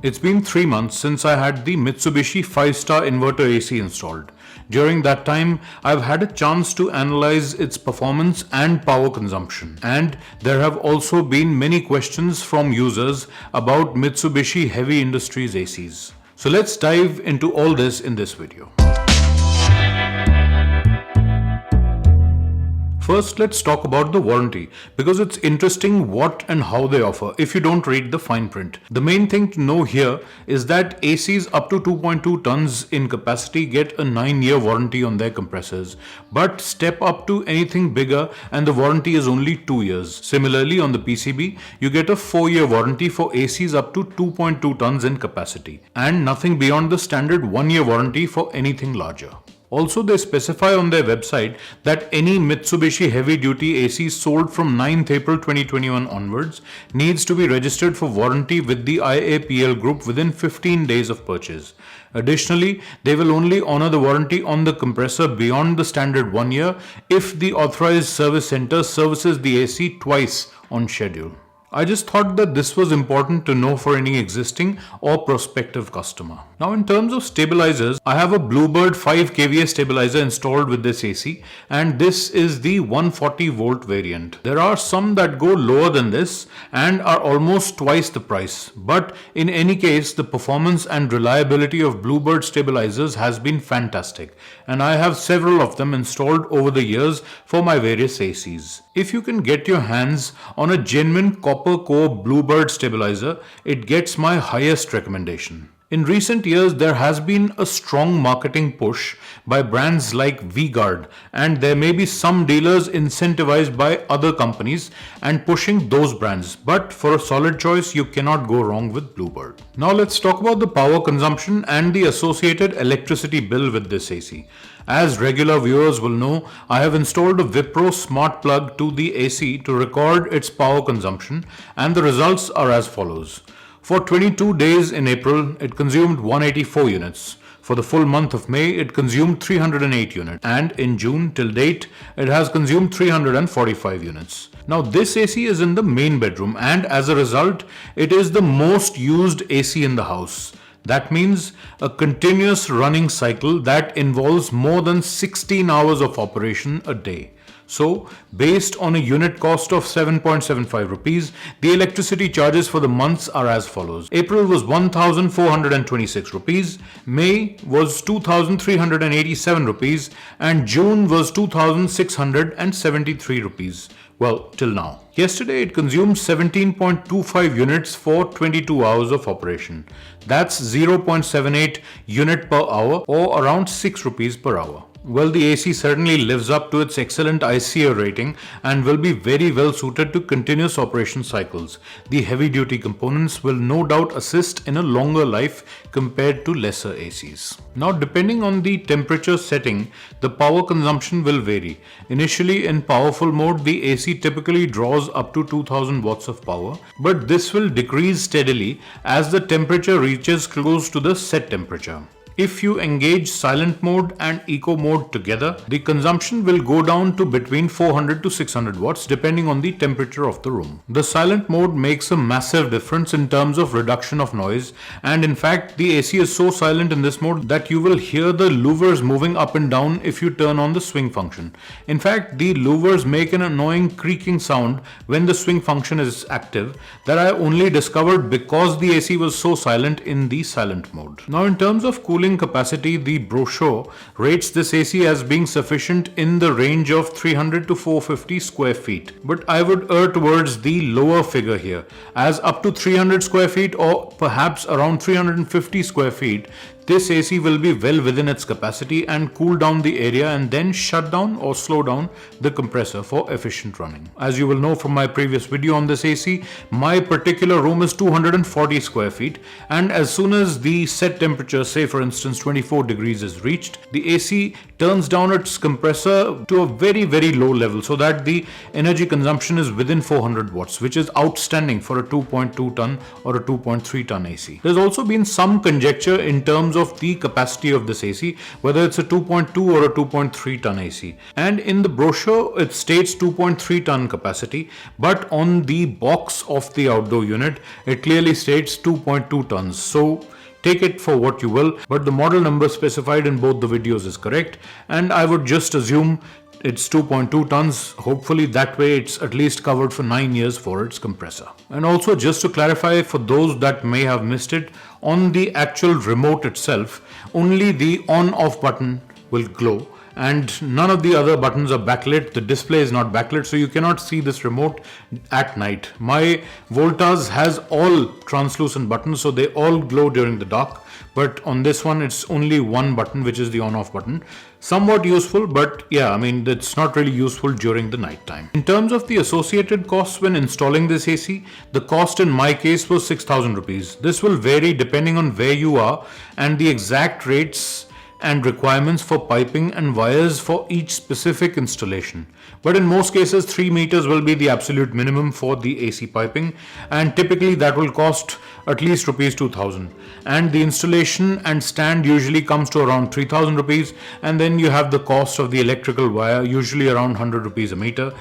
It's been 3 months since I had the Mitsubishi 5-star inverter AC installed. During that time, I've had a chance to analyze its performance and power consumption. And there have also been many questions from users about Mitsubishi Heavy Industries ACs. So let's dive into all this in this video. First, let's talk about the warranty because it's interesting what and how they offer if you don't read the fine print. The main thing to know here is that ACs up to 2.2 tons in capacity get a 9-year warranty on their compressors, but step up to anything bigger and the warranty is only 2 years. Similarly, on the PCB, you get a 4-year warranty for ACs up to 2.2 tons in capacity and nothing beyond the standard 1-year warranty for anything larger. Also, they specify on their website that any Mitsubishi heavy-duty AC sold from 9th April 2021 onwards needs to be registered for warranty with the IAPL group within 15 days of purchase. Additionally, they will only honor the warranty on the compressor beyond the standard 1 year if the authorized service center services the AC twice on schedule. I just thought that this was important to know for any existing or prospective customer. Now, in terms of stabilizers, I have a Bluebird 5 kVA stabilizer installed with this AC, and this is the 140 volt variant. There are some that go lower than this and are almost twice the price, but in any case, the performance and reliability of Bluebird stabilizers has been fantastic, and I have several of them installed over the years for my various ACs. If you can get your hands on a genuine copper core Bluebird stabilizer, it gets my highest recommendation. In recent years, there has been a strong marketing push by brands like V-Guard, and there may be some dealers incentivized by other companies and pushing those brands. But for a solid choice, you cannot go wrong with Bluebird. Now let's talk about the power consumption and the associated electricity bill with this AC. As regular viewers will know, I have installed a Wipro smart plug to the AC to record its power consumption, and the results are as follows. For 22 days in April, it consumed 184 units. For the full month of May, it consumed 308 units. And in June till date, it has consumed 345 units. Now this AC is in the main bedroom, and as a result, it is the most used AC in the house. That means a continuous running cycle that involves more than 16 hours of operation a day. So, based on a unit cost of 7.75 rupees, the electricity charges for the months are as follows. April was 1,426 rupees, May was 2,387 rupees, and June was 2,673 rupees. Well, till now. Yesterday it consumed 17.25 units for 22 hours of operation. That's 0.78 unit per hour or around 6 rupees per hour. Well, the AC certainly lives up to its excellent ICO rating and will be very well suited to continuous operation cycles. The heavy duty components will no doubt assist in a longer life compared to lesser ACs. Now, depending on the temperature setting, the power consumption will vary. Initially in powerful mode, the AC typically draws up to 2000 watts of power, but this will decrease steadily as the temperature reaches close to the set temperature. If you engage silent mode and eco mode together, the consumption will go down to between 400 to 600 watts depending on the temperature of the room. The silent mode makes a massive difference in terms of reduction of noise, and in fact the AC is so silent in this mode that you will hear the louvers moving up and down if you turn on the swing function. In fact, the louvers make an annoying creaking sound when the swing function is active that I only discovered because the AC was so silent in the silent mode. Now, in terms of cooling capacity, the brochure rates this AC as being sufficient in the range of 300 to 450 square feet. But I would err towards the lower figure here, as up to 300 square feet or perhaps around 350 square feet, this AC will be well within its capacity and cool down the area and then shut down or slow down the compressor for efficient running. As you will know from my previous video on this AC, my particular room is 240 square feet, and as soon as the set temperature, say for instance 24 degrees is reached, the AC turns down its compressor to a very low level so that the energy consumption is within 400 watts, which is outstanding for a 2.2 ton or a 2.3 ton AC. There's also been some conjecture in terms of the capacity of this AC, whether it's a 2.2 or a 2.3 ton AC. And in the brochure, it states 2.3 ton capacity, but on the box of the outdoor unit, it clearly states 2.2 tons. So take it for what you will, but the model number specified in both the videos is correct, and I would just assume it's 2.2 tons. Hopefully that way it's at least covered for 9 years for its compressor. And also, just to clarify for those that may have missed it, on the actual remote itself, only the on-off button will glow and none of the other buttons are backlit. The display is not backlit, so you cannot see this remote at night. My Voltas has all translucent buttons, so they all glow during the dark, but on this one it's only one button, which is the on-off button. Somewhat useful, but yeah, I mean, it's not really useful during the night time. In terms of the associated costs when installing this AC, the cost in my case was 6,000 rupees. This will vary depending on where you are and the exact rates and requirements for piping and wires for each specific installation. But in most cases, 3 meters will be the absolute minimum for the AC piping, and typically that will cost at least rupees 2,000. And the installation and stand usually comes to around 3,000 rupees, and then you have the cost of the electrical wire, usually around 100 rupees a meter.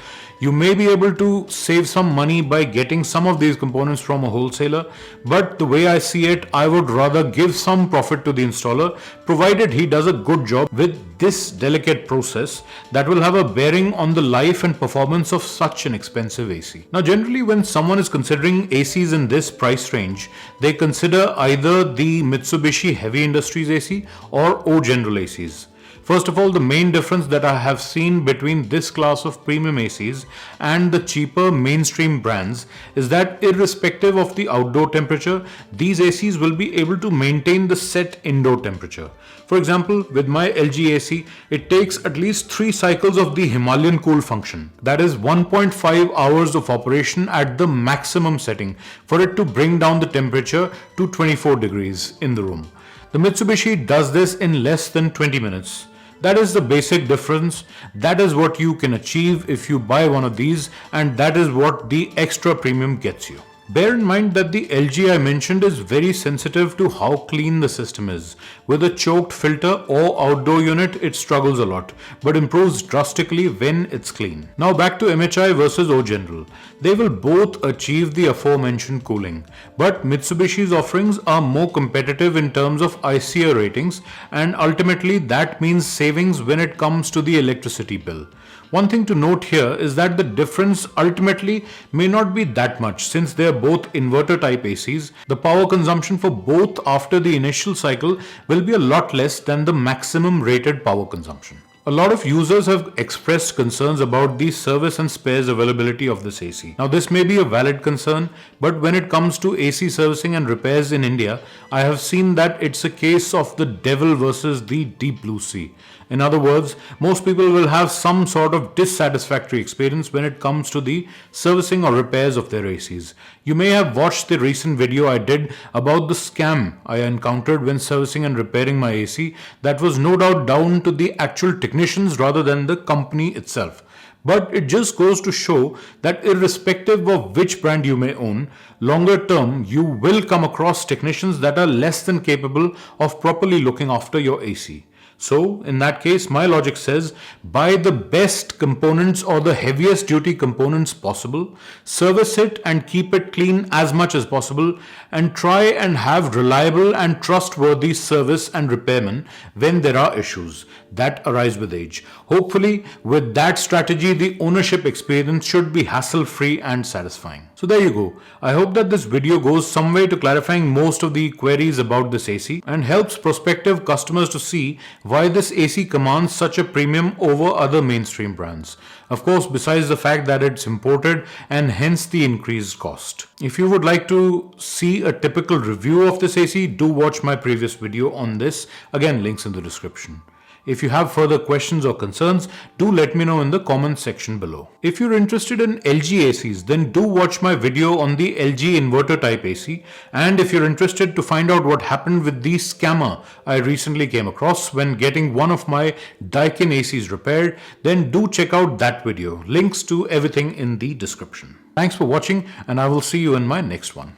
You may be able to save some money by getting some of these components from a wholesaler, but the way I see it, I would rather give some profit to the installer, provided he does a good job with this delicate process that will have a bearing on the life and performance of such an expensive AC. Now, generally when someone is considering ACs in this price range, they consider either the Mitsubishi Heavy Industries AC or O General ACs. First of all, the main difference that I have seen between this class of premium ACs and the cheaper mainstream brands is that irrespective of the outdoor temperature, these ACs will be able to maintain the set indoor temperature. For example, with my LG AC, it takes at least 3 cycles of the Himalayan cool function. That is 1.5 hours of operation at the maximum setting for it to bring down the temperature to 24 degrees in the room. The Mitsubishi does this in less than 20 minutes. That is the basic difference. That is what you can achieve if you buy one of these, and that is what the extra premium gets you. Bear in mind that the LG I mentioned is very sensitive to how clean the system is. With a choked filter or outdoor unit, it struggles a lot, but improves drastically when it's clean. Now back to MHI versus O General. They will both achieve the aforementioned cooling, but Mitsubishi's offerings are more competitive in terms of ICR ratings, and ultimately that means savings when it comes to the electricity bill. One thing to note here is that the difference ultimately may not be that much since they are both inverter type ACs. The power consumption for both after the initial cycle will be a lot less than the maximum rated power consumption. A lot of users have expressed concerns about the service and spares availability of this AC. Now this may be a valid concern, but when it comes to AC servicing and repairs in India, I have seen that it's a case of the devil versus the deep blue sea. In other words, most people will have some sort of dissatisfactory experience when it comes to the servicing or repairs of their ACs. You may have watched the recent video I did about the scam I encountered when servicing and repairing my AC. That was no doubt down to the actual technicians rather than the company itself. But it just goes to show that irrespective of which brand you may own, longer term you will come across technicians that are less than capable of properly looking after your AC. So in that case, my logic says buy the best components or the heaviest duty components possible, service it and keep it clean as much as possible, and try and have reliable and trustworthy service and repairmen when there are issues that arise with age. Hopefully, with that strategy, the ownership experience should be hassle-free and satisfying. So there you go. I hope that this video goes some way to clarifying most of the queries about this AC and helps prospective customers to see why this AC commands such a premium over other mainstream brands. Of course, besides the fact that it's imported and hence the increased cost. If you would like to see a typical review of this AC, do watch my previous video on this. Again, links in the description. If you have further questions or concerns, do let me know in the comment section below. If you're interested in LG ACs, then do watch my video on the LG inverter type AC. And if you're interested to find out what happened with the scammer I recently came across when getting one of my Daikin ACs repaired, then do check out that video. Links to everything in the description. Thanks for watching, and I will see you in my next one.